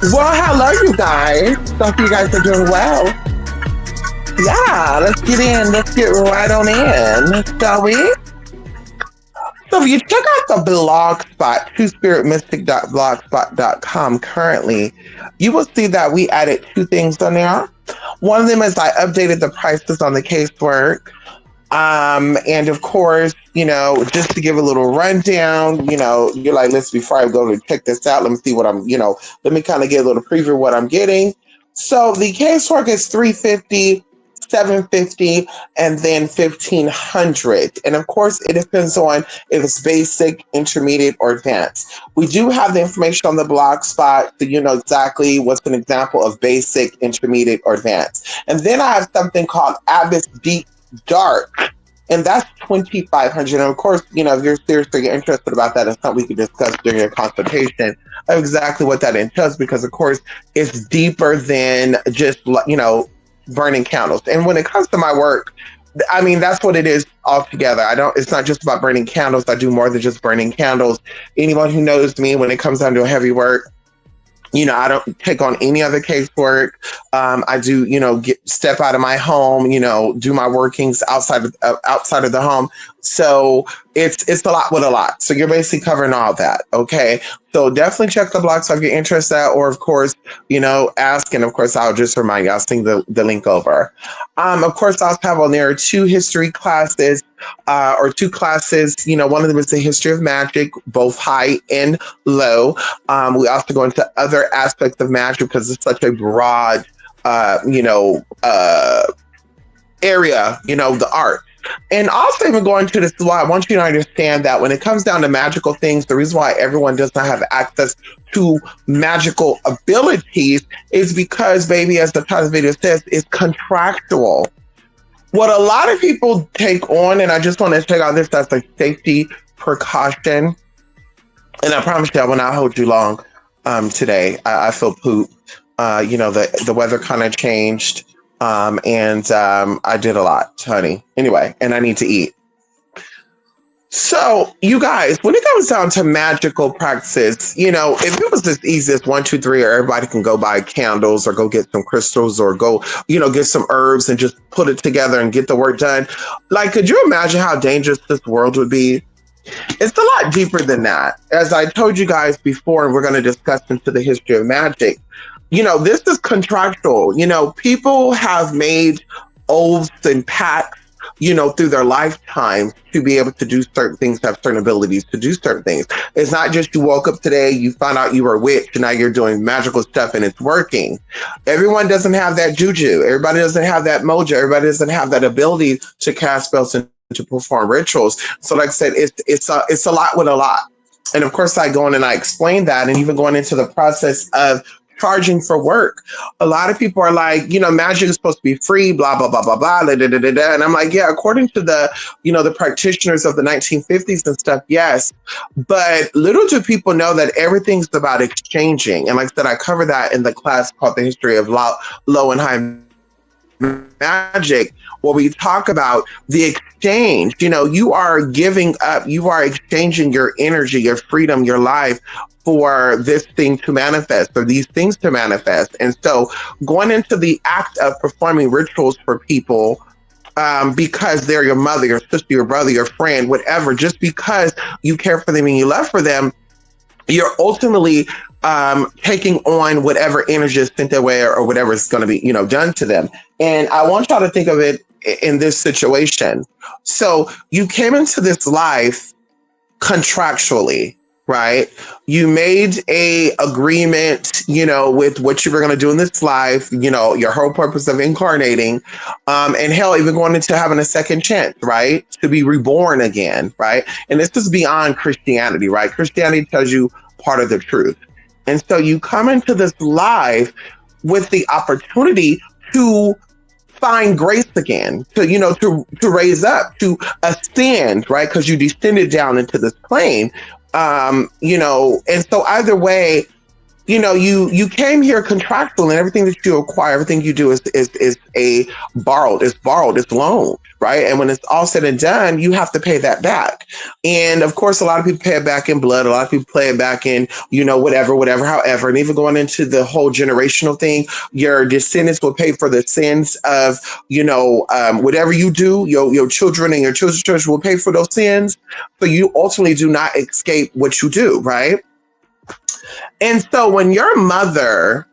Well, hello, you guys. Hope you guys are doing well. Yeah, let's get in. Let's get right on in, shall we? So if you check out the blog spot, twospiritmystic.blogspot.com currently, you will see that we added two things on there. One of them is I updated the prices on the casework. And of course, just to give a little rundown, you're like, let's before I go to check this out, let me see what let me kind of get a little preview of what I'm getting. So the casework is 350, 750, and then 1500. And of course, it depends on if it's basic, intermediate, or advanced. We do have the information on the blog spot so you know exactly what's an example of basic, intermediate, or advanced. And then I have something called Abyss Deep Dark, and that's 2,500. And of course, if you're seriously interested about that, it's something we can discuss during your consultation of exactly what that entails, because of course it's deeper than just burning candles. And when it comes to my work, I mean, that's what it is altogether. It's not just about burning candles. I do more than just burning candles. Anyone who knows me, when it comes down to heavy work, I don't take on any other casework. I do, step out of my home, do my workings outside of the home. So it's a lot with a lot. So you're basically covering all that. Okay. So definitely check the blog if you're interested, or of course, ask. And of course, I'll just remind you, I'll send the link over. Of course, I'll have on there two history classes, or two classes. One of them is the history of magic, both high and low. We also go into other aspects of magic because it's such a broad, area, the art. And also even going to this, why I want you to understand that when it comes down to magical things, the reason why everyone does not have access to magical abilities is because, baby, as the title of the video says, it's contractual. What a lot of people take on, and I just want to check out this as a safety precaution, and I promise you I will not hold you long today. I feel poop. The weather kind of changed. And I did a lot, honey. Anyway, and I need to eat. So, you guys, when it comes down to magical practices, if it was as easy as 1, 2, 3, or everybody can go buy candles or go get some crystals or go, get some herbs and just put it together and get the work done. Like, could you imagine how dangerous this world would be? It's a lot deeper than that. As I told you guys before, and we're going to discuss into the history of magic. This is contractual. People have made oaths and pacts, through their lifetime to be able to do certain things, have certain abilities to do certain things. It's not just you woke up today, you found out you were a witch, and now you're doing magical stuff and it's working. Everyone doesn't have that juju. Everybody doesn't have that mojo. Everybody doesn't have that ability to cast spells and to perform rituals. So like I said, it's a lot with a lot. And of course, I go in and I explain that, and even going into the process of charging for work. A lot of people are like, magic is supposed to be free, blah, blah, blah, blah, blah, da, da, da, da, da. And I'm like, yeah, according to the, the practitioners of the 1950s and stuff, yes. But little do people know that everything's about exchanging. And like I said, I cover that in the class called The History of Low and High Magic, where we talk about the exchange. You are giving up, you are exchanging your energy, your freedom, your life for this thing to manifest, or these things to manifest. And so going into the act of performing rituals for people, because they're your mother, your sister, your brother, your friend, whatever, just because you care for them and you love for them, you're ultimately taking on whatever energy is sent their way, or whatever is going to be, done to them. And I want y'all to think of it in this situation. So you came into this life contractually, right? You made a agreement, with what you were going to do in this life, your whole purpose of incarnating, and hell, even going into having a second chance, right? To be reborn again, right? And this is beyond Christianity, right? Christianity tells you part of the truth. And so you come into this life with the opportunity to find grace again, to raise up, to ascend, right? Because you descended down into this plane. And so either way, you came here contractual, and everything that you acquire, everything you do is borrowed, it's loaned, right? And when it's all said and done, you have to pay that back. And of course, a lot of people pay it back in blood. A lot of people pay it back in, whatever, however. And even going into the whole generational thing, your descendants will pay for the sins of, whatever you do. Your children and your children's children will pay for those sins. So you ultimately do not escape what you do, right? And so when your mother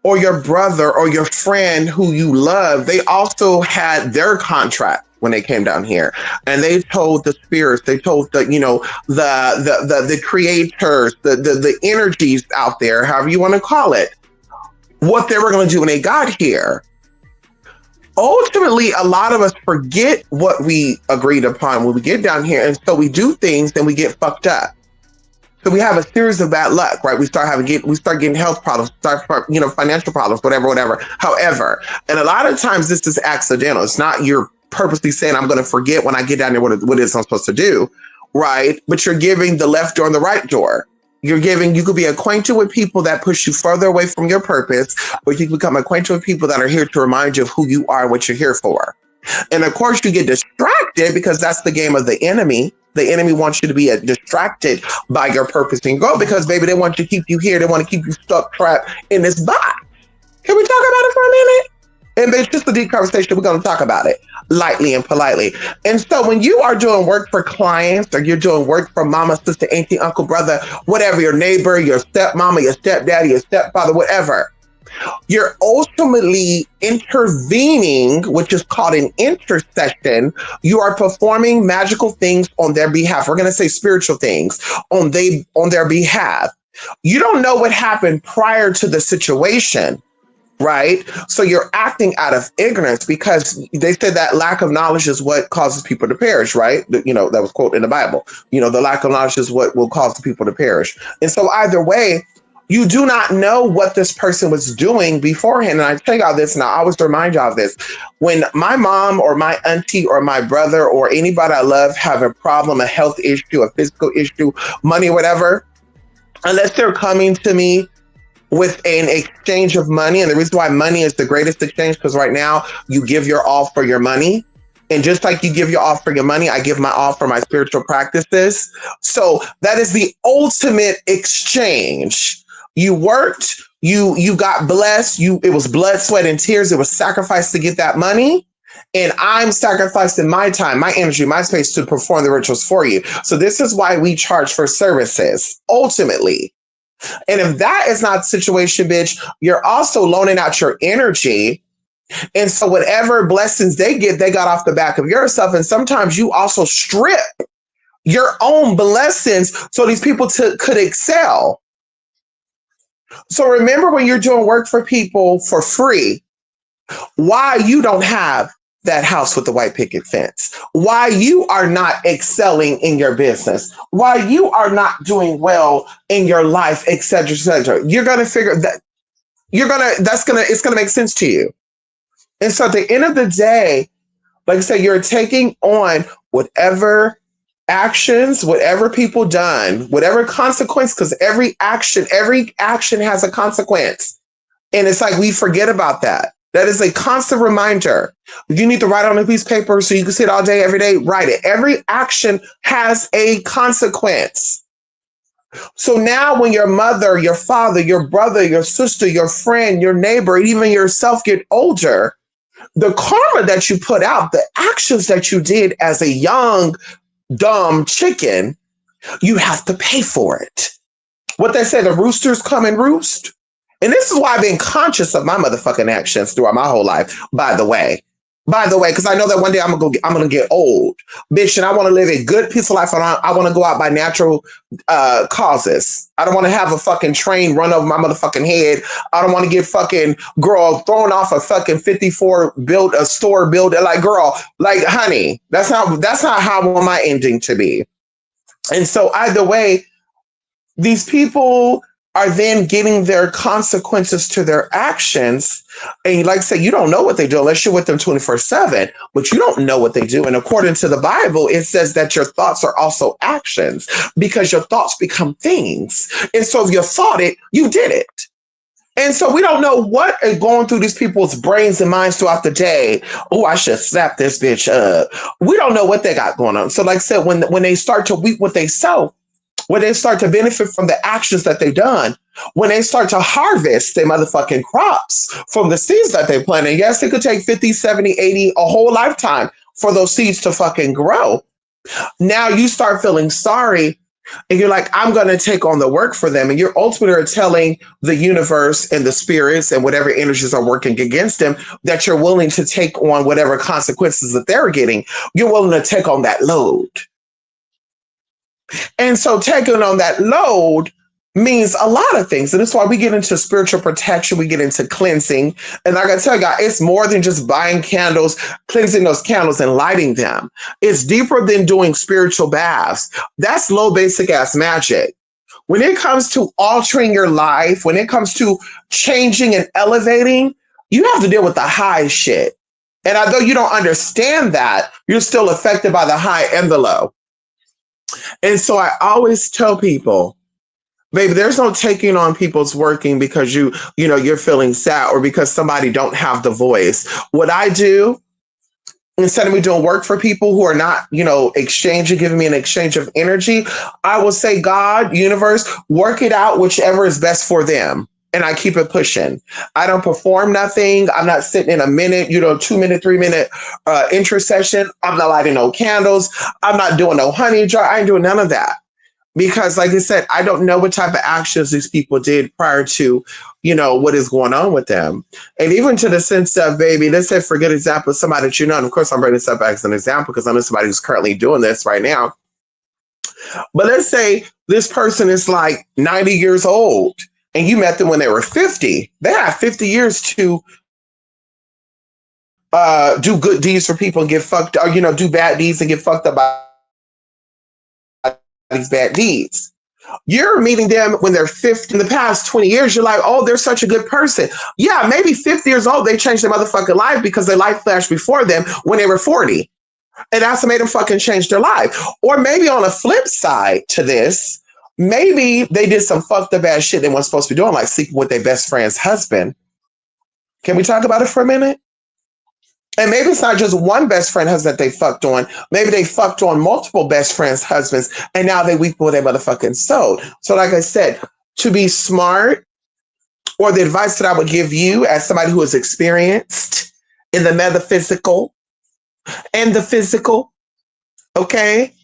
or your brother or your friend who you love, they also had their contract when they came down here, and they told the spirits, they told the creators, the energies out there, however you want to call it, what they were going to do when they got here. Ultimately, a lot of us forget what we agreed upon when we get down here, and so we do things and we get fucked up. So we have a series of bad luck, right? We start getting health problems, financial problems, whatever. However, and a lot of times this is accidental. It's not you're purposely saying, I'm going to forget when I get down there what it is I'm supposed to do, right? But you're giving the left door and the right door. You could be acquainted with people that push you further away from your purpose, or you can become acquainted with people that are here to remind you of who you are and what you're here for. And of course, you get distracted because that's the game of the enemy. The enemy wants you to be distracted by your purpose and goal because, baby, they want to keep you here. They want to keep you stuck, trapped in this box. Can we talk about it for a minute? And it's just a deep conversation. We're going to talk about it lightly and politely. And so when you are doing work for clients, or you're doing work for mama, sister, auntie, uncle, brother, whatever, your neighbor, your stepmama, your stepdaddy, your stepfather, whatever, you're ultimately intervening, which is called an intercession. You are performing magical things on their behalf. We're going to say spiritual things on their behalf. You don't know what happened prior to the situation, right? So you're acting out of ignorance because they said that lack of knowledge is what causes people to perish, right? That was quoted in the Bible. The lack of knowledge is what will cause the people to perish. And so either way, you do not know what this person was doing beforehand. And I tell y'all this, and I always remind y'all of this. When my mom or my auntie or my brother or anybody I love have a problem, a health issue, a physical issue, money, whatever, unless they're coming to me with an exchange of money, and the reason why money is the greatest exchange, because right now you give your all for your money. And just like you give your all for your money, I give my all for my spiritual practices. So that is the ultimate exchange. You worked, you got blessed, it was blood, sweat, and tears. It was sacrifice to get that money. And I'm sacrificing my time, my energy, my space to perform the rituals for you. So this is why we charge for services, ultimately. And if that is not the situation, bitch, you're also loaning out your energy. And so whatever blessings they get, they got off the back of yourself. And sometimes you also strip your own blessings so these people could excel. So remember, when you're doing work for people for free, why you don't have that house with the white picket fence, why you are not excelling in your business, why you are not doing well in your life, et cetera, et cetera. You're going to figure that it's going to make sense to you. And so at the end of the day, like I said, you're taking on whatever actions, whatever people done, whatever consequence, because every action has a consequence. And it's like we forget about that. That is a constant reminder. You need to write on a piece of paper so you can sit all day, every day, write it. Every action has a consequence. So now when your mother, your father, your brother, your sister, your friend, your neighbor, even yourself get older, the karma that you put out, the actions that you did as a young, dumb chicken, you have to pay for it. What they say, the roosters come and roost. And this is why I've been conscious of my motherfucking actions throughout my whole life, by the way, because I know that one day I'm gonna get old, bitch, and I want to live a good, peaceful life. And I want to go out by natural causes. I don't want to have a fucking train run over my motherfucking head. I don't want to get fucking girl thrown off a fucking 54 build a store builder. Like, girl, like, honey, that's not how I want my ending to be. And so either way, these people are then getting their consequences to their actions. And like I said, you don't know what they do unless you're with them 24/7, but you don't know what they do. And according to the Bible, it says that your thoughts are also actions because your thoughts become things. And so if you thought it, you did it. And so we don't know what is going through these people's brains and minds throughout the day. Oh, I should slap this bitch up. We don't know what they got going on. So like I said, when they start to reap what they sow, when they start to benefit from the actions that they've done, when they start to harvest their motherfucking crops from the seeds that they planted. Yes, it could take 50, 70, 80, a whole lifetime for those seeds to fucking grow. Now you start feeling sorry and you're like, I'm going to take on the work for them. And you're ultimately telling the universe and the spirits and whatever energies are working against them that you're willing to take on whatever consequences that they're getting. You're willing to take on that load. And so taking on that load means a lot of things. And that's why we get into spiritual protection, we get into cleansing. And like I tell you, guys, it's more than just buying candles, cleansing those candles and lighting them. It's deeper than doing spiritual baths. That's low basic ass magic. When it comes to altering your life, when it comes to changing and elevating, you have to deal with the high shit. And although you don't understand that, you're still affected by the high and the low. And so I always tell people, baby, there's no taking on people's working because you're feeling sad or because somebody don't have the voice. What I do, instead of me doing work for people who are not, giving me an exchange of energy, I will say, God, universe, work it out, whichever is best for them. And I keep it pushing. I don't perform nothing. I'm not sitting in a minute, 2-minute, 3-minute intercession. I'm not lighting no candles. I'm not doing no honey jar. I ain't doing none of that. Because like I said, I don't know what type of actions these people did prior to, what is going on with them. And even to the sense of, baby, let's say for a good example, somebody that you know, and of course I'm bringing this up as an example because I know somebody who's currently doing this right now. But let's say this person is like 90 years old. And you met them when they were 50. They have 50 years to do good deeds for people and get fucked, or do bad deeds and get fucked up by these bad deeds. You're meeting them when they're 50. In the past 20 years, you're like, oh, they're such a good person. Yeah, maybe 50 years old, they changed their motherfucking life because their life flashed before them when they were 40. And that's what made them fucking change their life. Or maybe on a flip side to this, maybe they did some fucked up ass shit they weren't supposed to be doing, like sleeping with their best friend's husband. Can we talk about it for a minute? And maybe it's not just one best friend husband that they fucked on. Maybe they fucked on multiple best friends' husbands, and now they weep with their motherfucking soul. So like I said, to be smart, or the advice that I would give you as somebody who is experienced in the metaphysical and the physical, okay?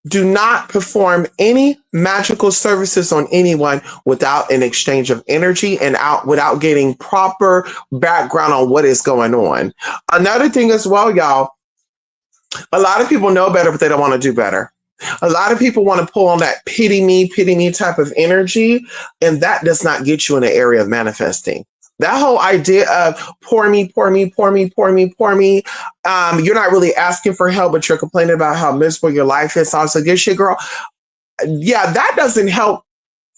Do not perform any magical services on anyone without an exchange of energy and without getting proper background on what is going on. Another thing as well, y'all, a lot of people know better, but they don't want to do better. A lot of people want to pull on that pity me type of energy, and that does not get you in the area of manifesting. That whole idea of pour me. You're not really asking for help, but you're complaining about how miserable your life is. Also, good shit, girl. Yeah, that doesn't help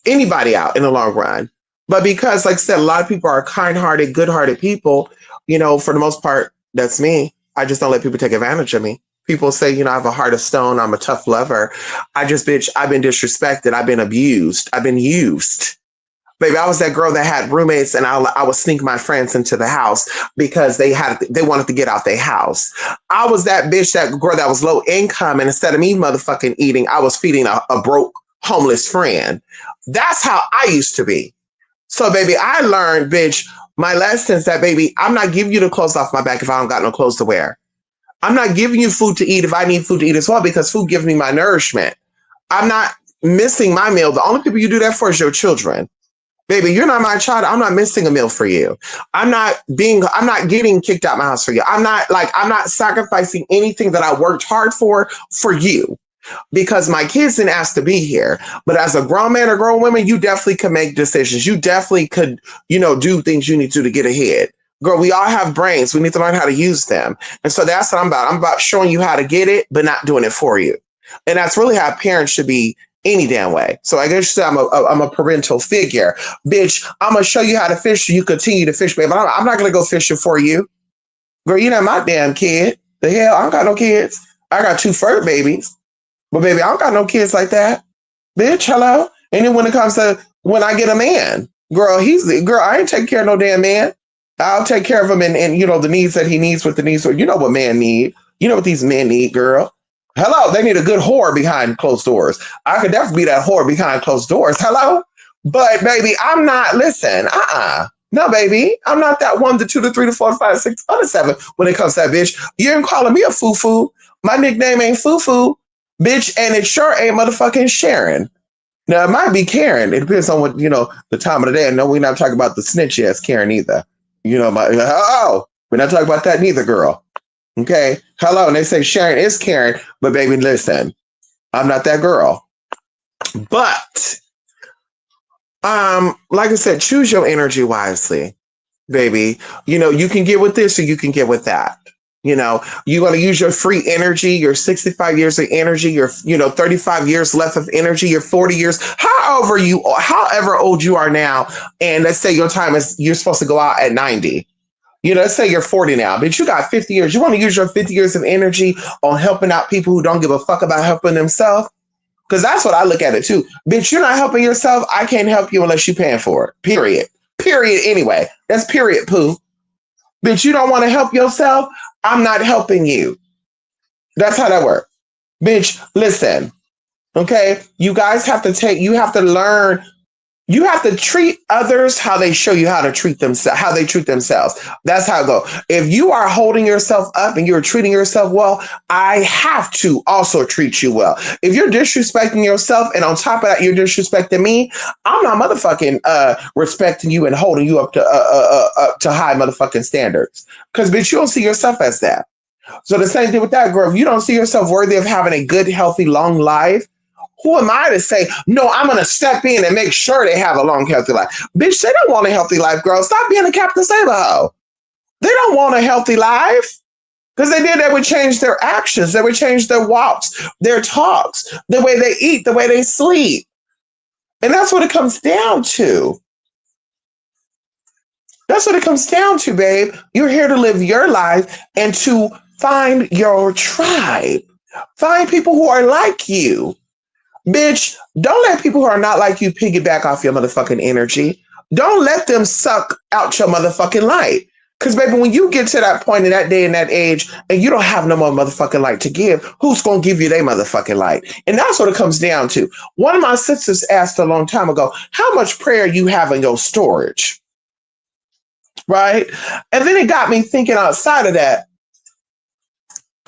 anybody out in the long run. But because, like I said, a lot of people are kind-hearted, good-hearted people, for the most part, that's me. I just don't let people take advantage of me. People say, I have a heart of stone. I'm a tough lover. I've been disrespected. I've been abused. I've been used. Baby, I was that girl that had roommates and I would sneak my friends into the house because they wanted to get out their house. I was that bitch, that girl that was low income, and instead of me motherfucking eating, I was feeding a broke homeless friend. That's how I used to be. So baby, I learned, bitch, my lessons that, baby, I'm not giving you the clothes off my back if I don't got no clothes to wear. I'm not giving you food to eat if I need food to eat as well, because food gives me my nourishment. I'm not missing my meal. The only people you do that for is your children. Baby, you're not my child. I'm not missing a meal for you. I'm not getting kicked out my house for you. I'm not sacrificing anything that I worked hard for you, because my kids didn't ask to be here. But as a grown man or grown woman, you definitely could make decisions. You definitely could, do things you need to do to get ahead. Girl, we all have brains. We need to learn how to use them. And so that's what I'm about. I'm about showing you how to get it, but not doing it for you. And that's really how parents should be any damn way. So I guess you say I'm a parental figure. Bitch, I'm going to show you how to fish. You continue to fish, babe. But I'm not going to go fishing for you. Girl, you're not my damn kid. The hell? I don't got no kids. I got 2 fur babies. But baby, I don't got no kids like that. Bitch, hello? And then when it comes to when I get a man, girl, I ain't taking care of no damn man. I'll take care of him and you know, the needs that he needs with the needs. You know what men need. You know what these men need, girl. Hello, they need a good whore behind closed doors. I could definitely be that whore behind closed doors. Hello? But baby, I'm not, listen, no, baby, I'm not that 1 to 2 to 3 to 4 to 5 to 6 to 7 when it comes to that bitch. You ain't calling me a foo-foo. My nickname ain't foo-foo, bitch, and it sure ain't motherfucking Sharon. Now, it might be Karen. It depends on what, you know, the time of the day. And no, we're not talking about the snitch ass Karen either. You know, we're not talking about that neither, girl. Okay? Hello, and they say Sharon is Karen, but baby, listen, I'm not that girl. But like I said, choose your energy wisely, baby. You know, you can get with this or you can get with that. You know, you want to use your free energy, your 65 years of energy, your, 35 years left of energy, your 40 years, however old you are now. And let's say your time is, you're supposed to go out at 90. You know, let's say you're 40 now, but you got 50 years. You want to use your 50 years of energy on helping out people who don't give a fuck about helping themselves? Because that's what I look at it too. Bitch, you're not helping yourself. I can't help you unless you're paying for it. Period. Period. Anyway, that's period, poo. Bitch, you don't want to help yourself. I'm not helping you. That's how that works. Bitch, listen. Okay? You guys have to learn. You have to treat others how they show you how they treat themselves. That's how it goes. If you are holding yourself up and you're treating yourself well, I have to also treat you well. If you're disrespecting yourself and on top of that you're disrespecting me, I'm not motherfucking respecting you and holding you up to high motherfucking standards. Because bitch, you don't see yourself as that. So the same thing with that, girl. If you don't see yourself worthy of having a good, healthy, long life, who am I to say, no, I'm going to step in and make sure they have a long, healthy life? Bitch, they don't want a healthy life, girl. Stop being a Captain Saber-ho. They don't want a healthy life. Because they would change their actions. They would change their walks, their talks, the way they eat, the way they sleep. And that's what it comes down to. That's what it comes down to, babe. You're here to live your life and to find your tribe. Find people who are like you. Bitch, don't let people who are not like you piggyback off your motherfucking energy. Don't let them suck out your motherfucking light. Because, baby, when you get to that point in that day and that age and you don't have no more motherfucking light to give, who's going to give you their motherfucking light? And that's what it comes down to. One of my sisters asked a long time ago, how much prayer you have in your storage? Right? And then it got me thinking outside of that.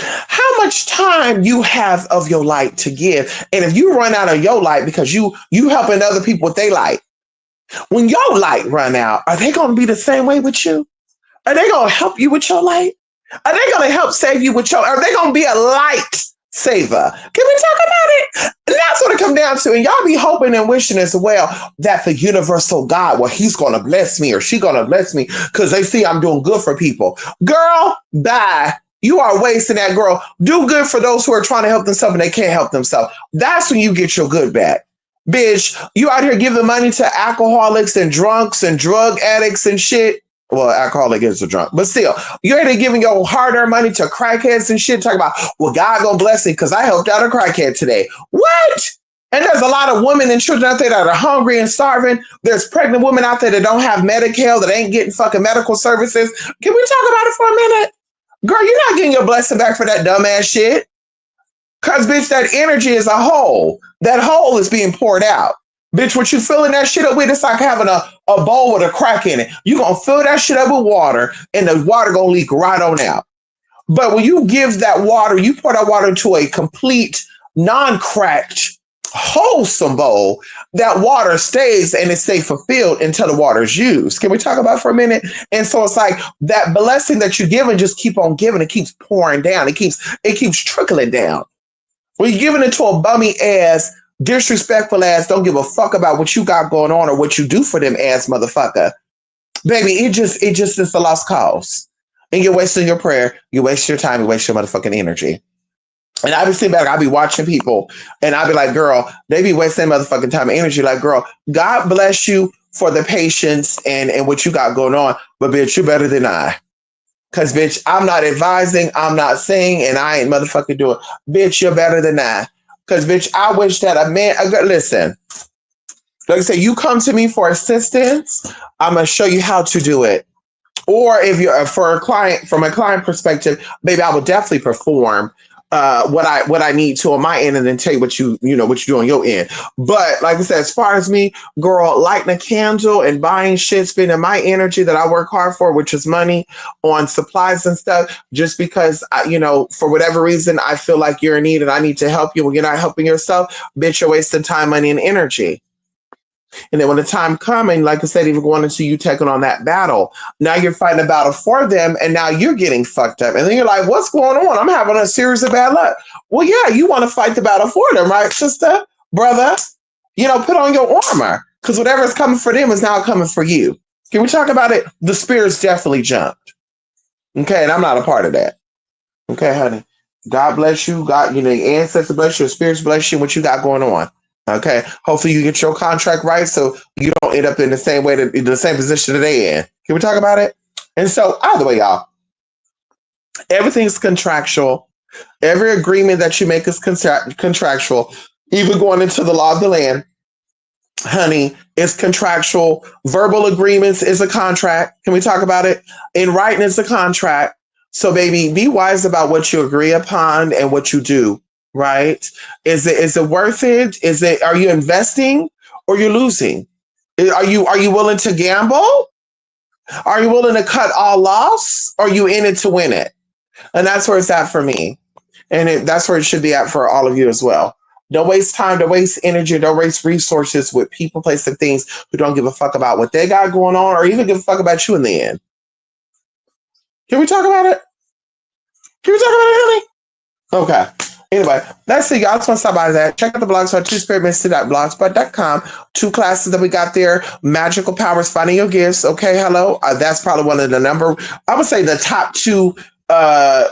How much time you have of your light to give, and if you run out of your light because you helping other people with their light, when your light run out, are they going to be the same way with you? Are they going to help you with your light? Are they going to help save you with are they going to be a light saver? Can we talk about it? And that's what it comes down to. And y'all be hoping and wishing as well that the universal God, well, he's going to bless me or she going to bless me because they see I'm doing good for people. Girl, bye. You are wasting that, girl. Do good for those who are trying to help themselves and they can't help themselves. That's when you get your good back. Bitch, you out here giving money to alcoholics and drunks and drug addicts and shit. Well, alcoholic is a drunk, but still, you're out here giving your hard-earned money to crackheads and shit. Talking about, well, God gonna bless me because I helped out a crackhead today. What? And there's a lot of women and children out there that are hungry and starving. There's pregnant women out there that don't have Medicare, that ain't getting fucking medical services. Can we talk about it for a minute? Girl, you're not getting your blessing back for that dumbass shit. Because, bitch, that energy is a hole. That hole is being poured out. Bitch, what you filling that shit up with, it's like having a bowl with a crack in it. You're going to fill that shit up with water, and the water going to leak right on out. But when you give that water, you pour that water into a complete, non-cracked, wholesome bowl, that water stays and it stays fulfilled until the water is used. Can we talk about it for a minute? And so it's like that blessing that you're giving, just keep on giving. It keeps pouring down. It keeps trickling down. When you're giving it to a bummy ass, disrespectful ass, don't give a fuck about what you got going on or what you do for them ass motherfucker, baby, it just is a lost cause. And you're wasting your prayer. You waste your time. You waste your motherfucking energy. And I be sitting back, I be watching people, and I be like, girl, they be wasting motherfucking time and energy. Like, girl, God bless you for the patience and what you got going on, but bitch, you better than I. Cause bitch, I'm not advising, I'm not saying, and I ain't motherfucking doing. Bitch, you're better than I. Cause bitch, I wish that a man. Listen, like I say, you come to me for assistance, I'm gonna show you how to do it. Or if you're for a client, from a client perspective, baby, I will definitely perform what I need to on my end, and then tell you what you do on your end. But like I said, as far as me, girl, lighting a candle and buying shit, spending my energy that I work hard for, which is money, on supplies and stuff, just because for whatever reason I feel like you're in need and I need to help you when you're not helping yourself, bitch, you're wasting time, money, and energy. And then when the time comes, and like I said, even going into you taking on that battle, now you're fighting a battle for them, and now you're getting fucked up. And then you're like, what's going on? I'm having a series of bad luck. Well, yeah, you want to fight the battle for them, right, sister, brother? Put on your armor, because whatever is coming for them is now coming for you. Can we talk about it? The spirits definitely jumped. Okay, and I'm not a part of that. Okay, honey. God bless you. God, your ancestors bless you, your spirits bless you, what you got going on. Okay. Hopefully you get your contract right so you don't end up in the same way in the same position that they in. Can we talk about it? And so either way, y'all, everything's contractual. Every agreement that you make is contractual. Even going into the law of the land, honey, it's contractual. Verbal agreements is a contract. Can we talk about it? In writing is a contract. So baby, be wise about what you agree upon and what you do. Right? Is it worth it? Are you investing or you're losing? Are you willing to gamble? Are you willing to cut all loss? Or are you in it to win it? And that's where it's at for me. And that's where it should be at for all of you as well. Don't waste time, don't waste energy, don't waste resources with people, places, and things who don't give a fuck about what they got going on or even give a fuck about you in the end. Can we talk about it? Can we talk about it, honey? Okay. Anyway, that's it, y'all. I just want to stop by that. Check out the blogs on twospiritministry.blogspot.com. 2 classes that we got there. Magical Powers, Finding Your Gifts. Okay, hello. That's probably one of the I would say the top 2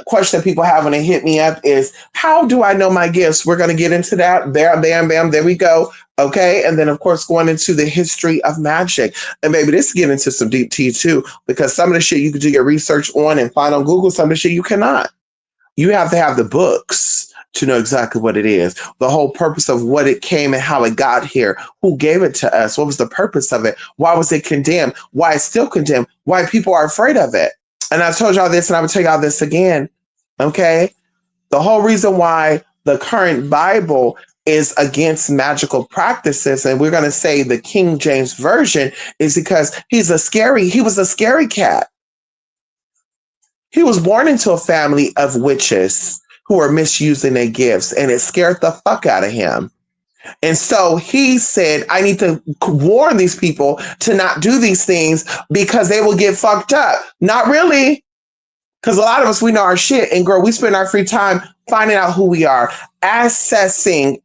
question that people have when they hit me up is, how do I know my gifts? We're going to get into that. Bam, bam, bam. There we go. Okay. And then, of course, going into the history of magic. And maybe this get into some deep tea, too, because some of the shit you can do your research on and find on Google, some of the shit you cannot. You have to have the books to know exactly what it is. The whole purpose of what it came and how it got here. Who gave it to us? What was the purpose of it? Why was it condemned? Why it's still condemned? Why people are afraid of it? And I told y'all this, and I will tell y'all this again. Okay? The whole reason why the current Bible is against magical practices, and we're going to say the King James Version, is because he was a scary cat. He was born into a family of witches who were misusing their gifts, and it scared the fuck out of him. And so he said, I need to warn these people to not do these things because they will get fucked up. Not really. Because a lot of us, we know our shit. And girl, we spend our free time finding out who we are, accessing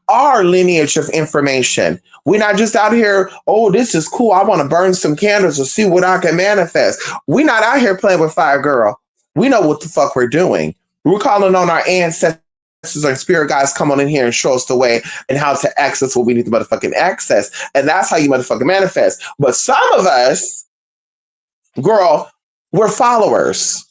our lineage of information. We're not just out here, oh, this is cool. I want to burn some candles to see what I can manifest. We're not out here playing with fire, girl. We know what the fuck we're doing. We're calling on our ancestors and spirit guides come on in here and show us the way and how to access what we need to motherfucking access. And that's how you motherfucking manifest. But some of us, girl, we're followers.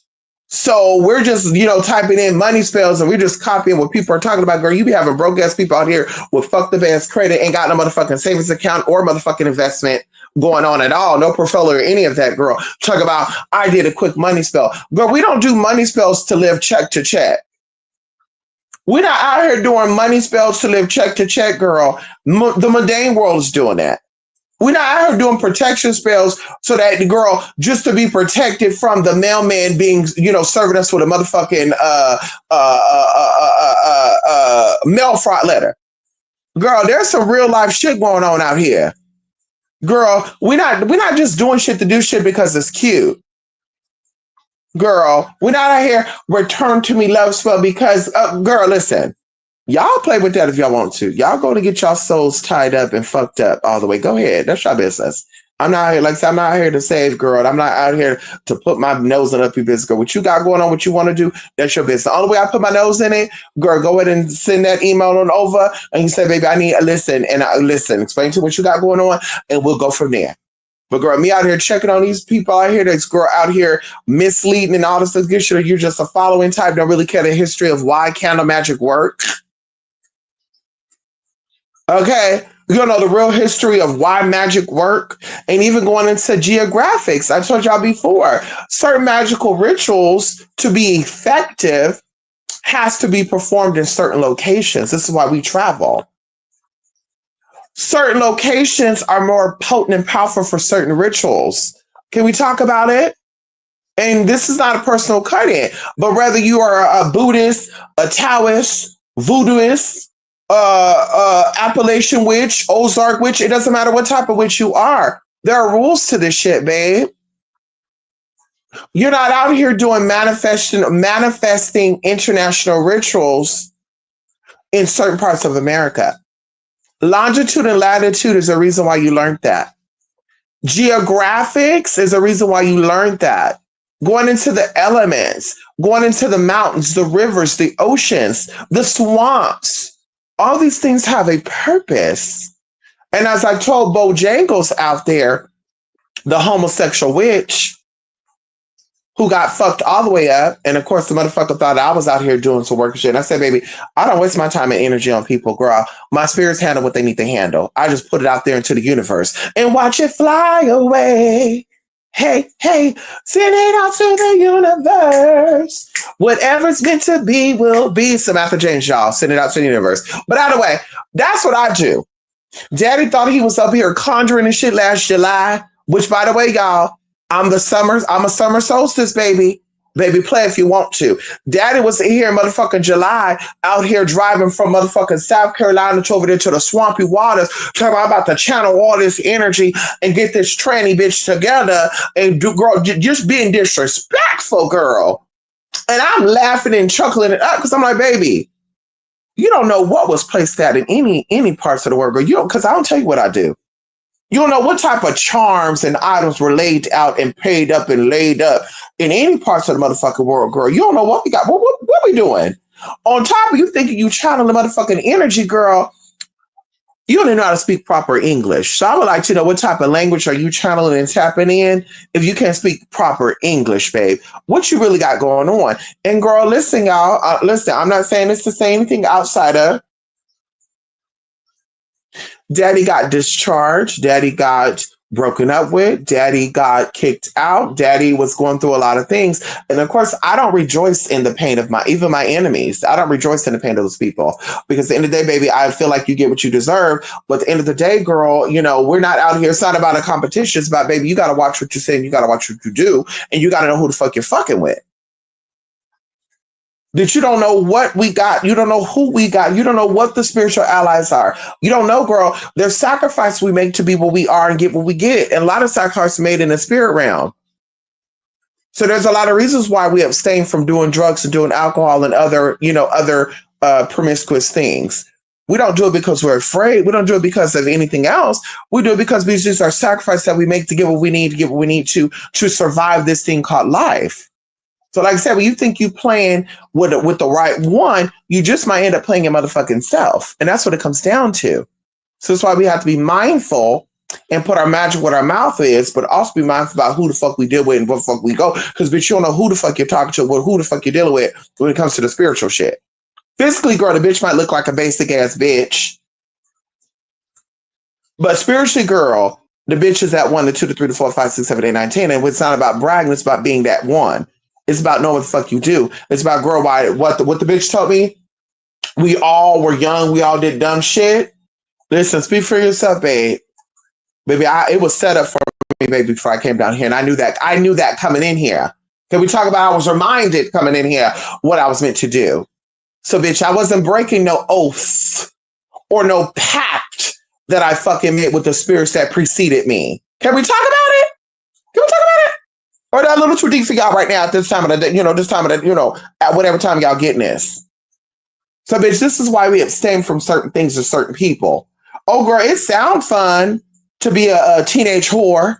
So we're just, typing in money spells and we're just copying what people are talking about. Girl, you be having broke ass people out here with fucked up ass credit, ain't got no motherfucking savings account or motherfucking investment going on at all. No portfolio or any of that, girl. Talk about, I did a quick money spell. Girl, we don't do money spells to live check to check. We're not out here doing money spells to live check to check, girl. The mundane world is doing that. We're not out here doing protection spells so that the girl, just to be protected from the mailman being, serving us with a motherfucking mail fraud letter. Girl, there's some real life shit going on out here. Girl, we're not just doing shit to do shit because it's cute. Girl, we're not out here return to me love spell because, girl, listen. Y'all play with that if y'all want to. Y'all go to get y'all souls tied up and fucked up all the way. Go ahead. That's your business. I'm not here, like I said, I'm not here to save, girl. I'm not out here to put my nose in up your business, girl. What you got going on, what you want to do, that's your business. The only way I put my nose in it, girl, go ahead and send that email on over. And you say, baby, I need a listen. And I listen, explain to what you got going on, and we'll go from there. But girl, me out here checking on these people out here, this girl out here misleading and all this good shit, you're just a following type, don't really care the history of why candle magic work. Okay. You don't know the real history of why magic work, and even going into geographics. I told y'all before, certain magical rituals to be effective has to be performed in certain locations. This is why we travel. Certain locations are more potent and powerful for certain rituals. Can we talk about it? And this is not a personal cut-in, but whether you are a Buddhist, a Taoist, Voodooist, Appalachian witch, Ozark witch, it doesn't matter what type of witch you are. There are rules to this shit, babe. You're not out here doing manifesting international rituals in certain parts of America. Longitude and latitude is a reason why you learned that. Geographics is a reason why you learned that. Going into the elements, going into the mountains, the rivers, the oceans, the swamps. All these things have a purpose. And as I told Bojangles out there, the homosexual witch who got fucked all the way up, and of course the motherfucker thought I was out here doing some work and shit. And I said, baby, I don't waste my time and energy on people, girl. My spirits handle what they need to handle. I just put it out there into the universe and watch it fly away. Hey, hey, send it out to the universe. Whatever's meant to be will be. Samantha James, y'all. Send it out to the universe. But either way, that's what I do. Daddy thought he was up here conjuring and shit last July, which, by the way, y'all, I'm a summer solstice, baby. Baby, play if you want to. Daddy was here in motherfucking July, out here driving from motherfucking South Carolina to over there to the swampy waters, talking about to channel all this energy and get this tranny bitch together and do, girl, just being disrespectful, girl. And I'm laughing and chuckling it up because I'm like, baby, you don't know what was placed out in any parts of the world, girl. You don't, because I don't tell you what I do. You don't know what type of charms and items were laid out and paid up and laid up in any parts of the motherfucking world, girl. You don't know what we got. What we doing? On top of you thinking you channel the motherfucking energy, girl, you don't even know how to speak proper English. So I would like to know what type of language are you channeling and tapping in if you can't speak proper English, babe. What you really got going on? And girl, listen, y'all. Listen, I'm not saying this to say anything outside of Daddy got discharged. Daddy got broken up with. Daddy got kicked out. Daddy was going through a lot of things. And of course, I don't rejoice in the pain of even my enemies. I don't rejoice in the pain of those people because at the end of the day, baby, I feel like you get what you deserve. But at the end of the day, girl, you know, we're not out here. It's not about a competition. It's about, baby, you got to watch what you say and you got to watch what you do. And you got to know who the fuck you're fucking with. That you don't know what we got. You don't know who we got. You don't know what the spiritual allies are. You don't know, girl. There's sacrifice we make to be what we are and get what we get. And a lot of sacrifice made in the spirit realm. So there's a lot of reasons why we abstain from doing drugs and doing alcohol and other promiscuous things. We don't do it because we're afraid. We don't do it because of anything else. We do it because these are our sacrifice that we make to get what we need, to get what we need to survive this thing called life. So like I said, when you think you're playing with the right one, you just might end up playing your motherfucking self. And that's what it comes down to. So that's why we have to be mindful and put our magic where our mouth is, but also be mindful about who the fuck we deal with and what the fuck we go. Because bitch, you don't know who the fuck you're talking to or who the fuck you're dealing with when it comes to the spiritual shit. Physically, girl, the bitch might look like a basic ass bitch. But spiritually, girl, the bitch is that 1, the 2, the 3, the 4, 5, 6, 7, 8, 9, 10. And it's not about bragging, it's about being that one. It's about knowing what the fuck you do. It's about, girl, what the bitch told me. We all were young. We all did dumb shit. Listen, speak for yourself, babe. Baby, it was set up for me, baby, before I came down here. And I knew that coming in here. Can we talk about, I was reminded coming in here what I was meant to do. So, bitch, I wasn't breaking no oaths or no pact that I fucking made with the spirits that preceded me. Can we talk about it? Can we talk about it? Or that a little too deep for y'all right now at this time of the day, at whatever time y'all getting this. So, bitch, this is why we abstain from certain things or certain people. Oh, girl, it sounds fun. to be a teenage whore.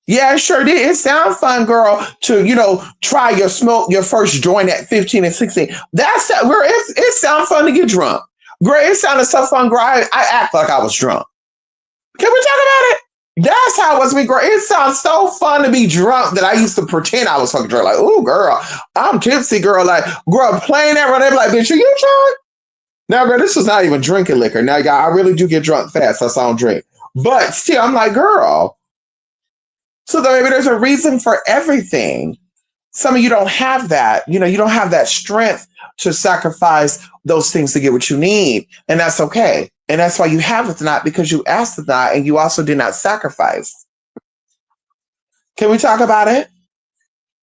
Yeah, it sure did. It sounds fun, girl, to, try your first joint at 15 and 16. Girl, it sounds fun to get drunk. Girl, it sounded so fun, girl. I act like I was drunk. Can we talk about it? That's how it was me, girl. It sounds so fun to be drunk that I used to pretend I was fucking drunk. Like, ooh, girl, I'm tipsy, girl. Like, girl, playing that, they be like, bitch, are you drunk? Now, girl, this was not even drinking liquor. Now, y'all, I really do get drunk fast, so I don't drink. But still, I'm like, girl. So maybe there's a reason for everything. Some of you don't have that. You don't have that strength to sacrifice those things to get what you need. And that's okay. And that's why you have it not, because you asked it not, and you also did not sacrifice. Can we talk about it?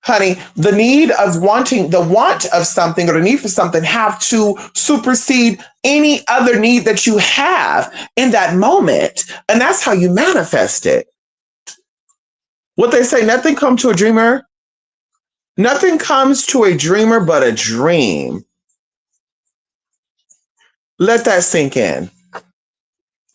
Honey, the want of something or the need for something have to supersede any other need that you have in that moment. And that's how you manifest it. What they say, nothing comes to a dreamer. Nothing comes to a dreamer but a dream. Let that sink in.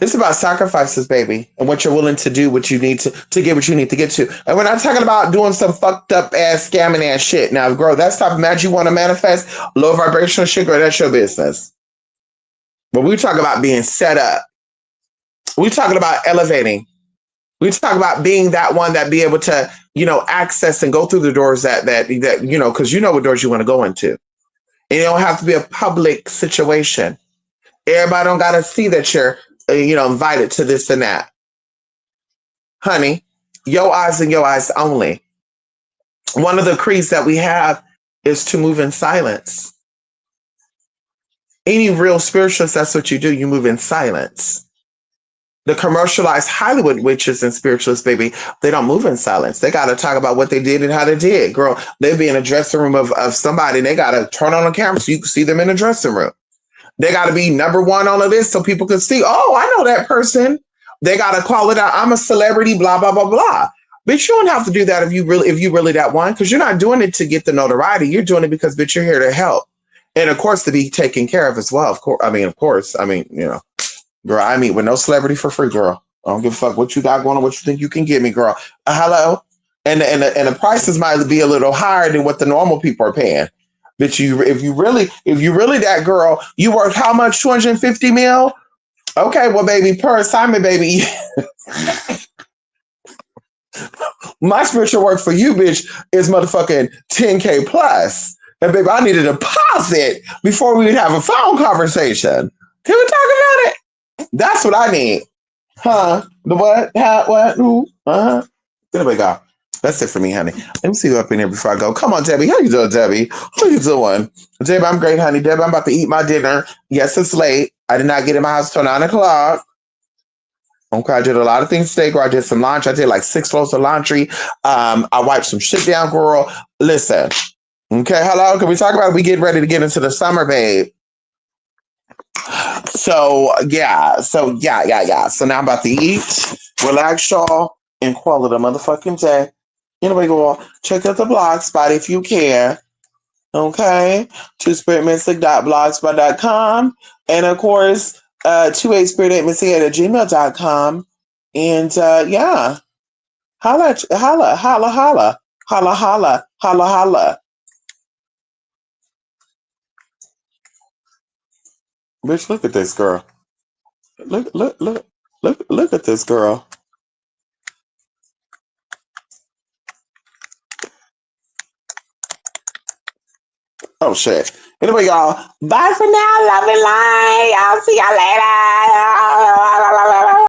It's about sacrifices, baby, and what you're willing to do, what you need to get what you need to get to. And we're not talking about doing some fucked up ass scamming ass shit. Now, girl, that's type of magic you want to manifest, low vibrational shit, girl, that's your business. But we talk about being set up. We talking about elevating. We talk about being that one that be able to, access and go through the doors that because you know what doors you want to go into. And it don't have to be a public situation. Everybody don't got to see that you're, invited to this and that. Honey, your eyes and your eyes only. One of the creeds that we have is to move in silence. Any real spiritualist, that's what you do. You move in silence. The commercialized Hollywood witches and spiritualists, baby, they don't move in silence. They got to talk about what they did and how they did. Girl, they be in a dressing room of somebody, and they got to turn on the camera so you can see them in the dressing room. They got to be number one on the list so people can see, oh, I know that person. They got to call it out. I'm a celebrity, blah, blah, blah, blah. Bitch, you don't have to do that if you really that one, because you're not doing it to get the notoriety. You're doing it because, bitch, you're here to help. And, of course, to be taken care of as well. Of course. Girl, I meet with no celebrity for free, girl. I don't give a fuck what you got going on, what you think you can get me, girl. Hello? And the prices might be a little higher than what the normal people are paying. But if you really that girl, you worth how much? 250 mil? Okay, well, baby, per assignment, baby. My spiritual work for you, bitch, is motherfucking 10K plus. And baby, I need a deposit before we would have a phone conversation. Can we talk about it? That's what I need. Huh? The what? How? What? Who? Uh-huh. There we go. That's it for me, honey. Let me see you up in here before I go. Come on, Debbie. How you doing, Debbie? How you doing? Debbie, I'm great, honey. Debbie, I'm about to eat my dinner. Yes, it's late. I did not get in my house till 9 o'clock. Okay, I did a lot of things today, girl. I did some laundry. I did like 6 loads of laundry. I wiped some shit down, girl. Listen. Okay, hello. Can we talk about it? We getting ready to get into the summer, babe. So yeah. So now I'm about to eat, relax, y'all, and call it a motherfucking day. Anyway, go check out the blog spot if you care. Okay, twospiritmystic.blogspot.com, and of course, 28spirit8mystic@gmail.com. And yeah, holla, holla, holla, holla, holla, holla, holla, holla. Bitch, look at this girl. Look at this girl. Oh shit. Anyway, y'all. Bye for now. Love and light. I'll see y'all later.